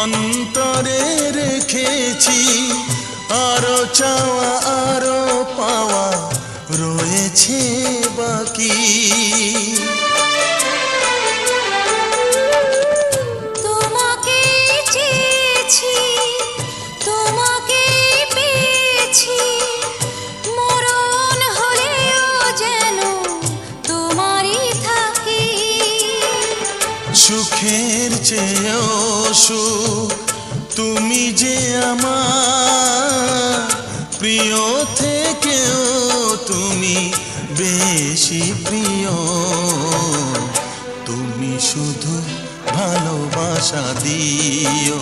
অন্তরে রেখেছি, আরো চাওয়া আরো পাওয়া রয়েছে বাকি। তোমাকে চেয়েছি, তোমাকে পেয়েছি, মরণ হলেও যেন তোমারই থাকি। সুখের চেয়েও সুখ তুমি যে আমার, প্রিয় থেকেও তুমি বেশি প্রিয়। তুমি শুধু ভালোবাসা দিও,